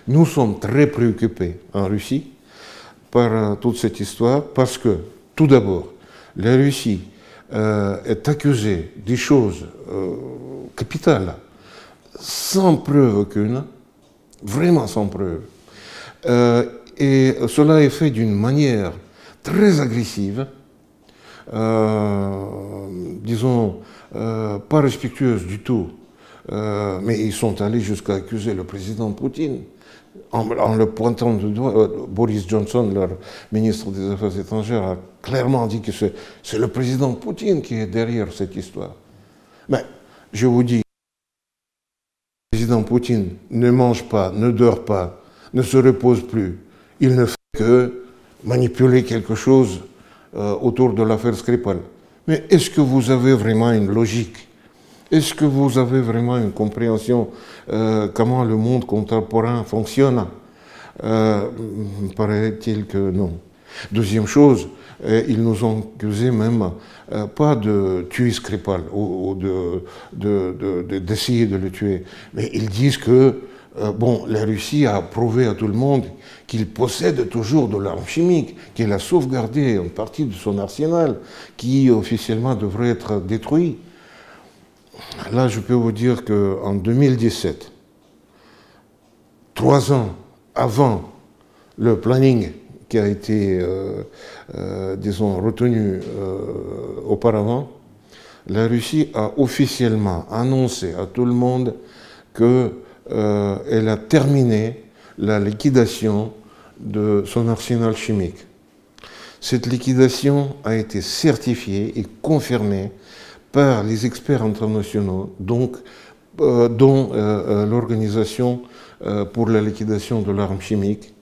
Nous sommes très préoccupés en Russie par toute cette histoire parce que, tout d'abord, la Russie est accusée des choses capitales, sans preuve aucune, vraiment sans preuve. Et cela est fait d'une manière très agressive, disons, pas respectueuse du tout. Mais ils sont allés jusqu'à accuser le président Poutine, en le pointant du doigt. Boris Johnson, leur ministre des Affaires étrangères, a clairement dit que c'est le président Poutine qui est derrière cette histoire. Mais je vous dis, le président Poutine ne mange pas, ne dort pas, ne se repose plus. Il ne fait que manipuler quelque chose autour de l'affaire Skripal. Mais est-ce que vous avez vraiment une logique? Est-ce que vous avez vraiment une compréhension comment le monde contemporain fonctionne? Paraît-il que non. Deuxième chose, ils nous ont accusé même pas de tuer Skripal ou d'essayer de le tuer, mais ils disent que bon, la Russie a prouvé à tout le monde qu'il possède toujours de l'arme chimique, qu'elle a sauvegardé une partie de son arsenal, qui officiellement devrait être détruit. Là, je peux vous dire qu'en 2017, 3 ans avant le planning qui a été, disons, retenu auparavant, la Russie a officiellement annoncé à tout le monde qu'elle a terminé la liquidation de son arsenal chimique. Cette liquidation a été certifiée et confirmée par les experts internationaux, donc, dont l'Organisation pour la liquidation de l'arme chimique.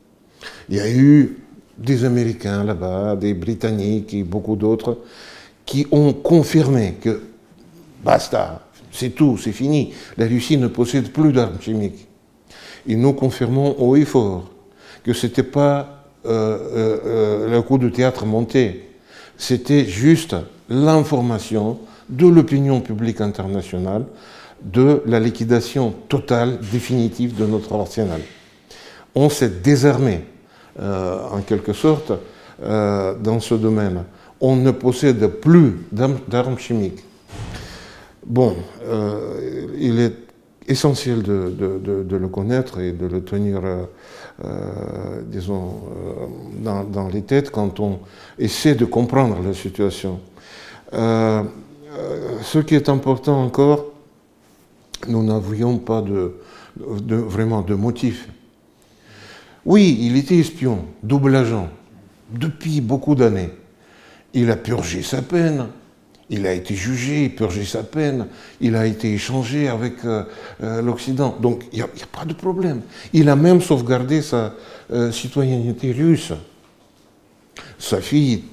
Il y a eu des Américains là-bas, des Britanniques et beaucoup d'autres qui ont confirmé que basta, c'est tout, c'est fini. La Russie ne possède plus d'armes chimiques. Et nous confirmons haut et fort que ce n'était pas le coup de théâtre monté, c'était juste l'information de l'opinion publique internationale de la liquidation totale, définitive de notre arsenal. On s'est désarmé, en quelque sorte, dans ce domaine. On ne possède plus d'armes chimiques. Bon, il est essentiel de le connaître et de le tenir, disons, dans les têtes quand on essaie de comprendre la situation. Ce qui est important encore, nous n'avions pas vraiment de motif. Oui, il était espion, double agent, depuis beaucoup d'années. Il a purgé sa peine, il a été jugé, purgé sa peine, il a été échangé avec l'Occident. Donc il n'y a pas de problème. Il a même sauvegardé sa citoyenneté russe. Sa fille,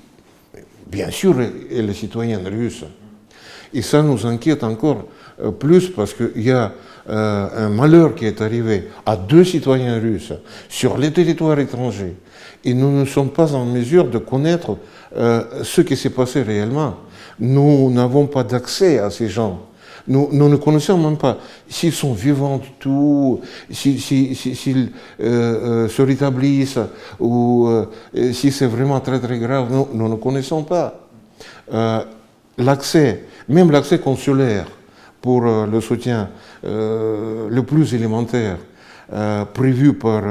bien sûr, elle est citoyenne russe. Et ça nous inquiète encore plus parce qu'il y a un malheur qui est arrivé à 2 citoyens russes sur les territoires étrangers. Et nous ne sommes pas en mesure de connaître ce qui s'est passé réellement. Nous n'avons pas d'accès à ces gens. Nous ne connaissons même pas s'ils sont vivants du tout, s'ils se rétablissent ou si c'est vraiment très très grave. Nous ne connaissons pas. L'accès, même l'accès consulaire pour le soutien le plus élémentaire prévu par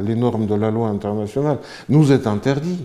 les normes de la loi internationale nous est interdit.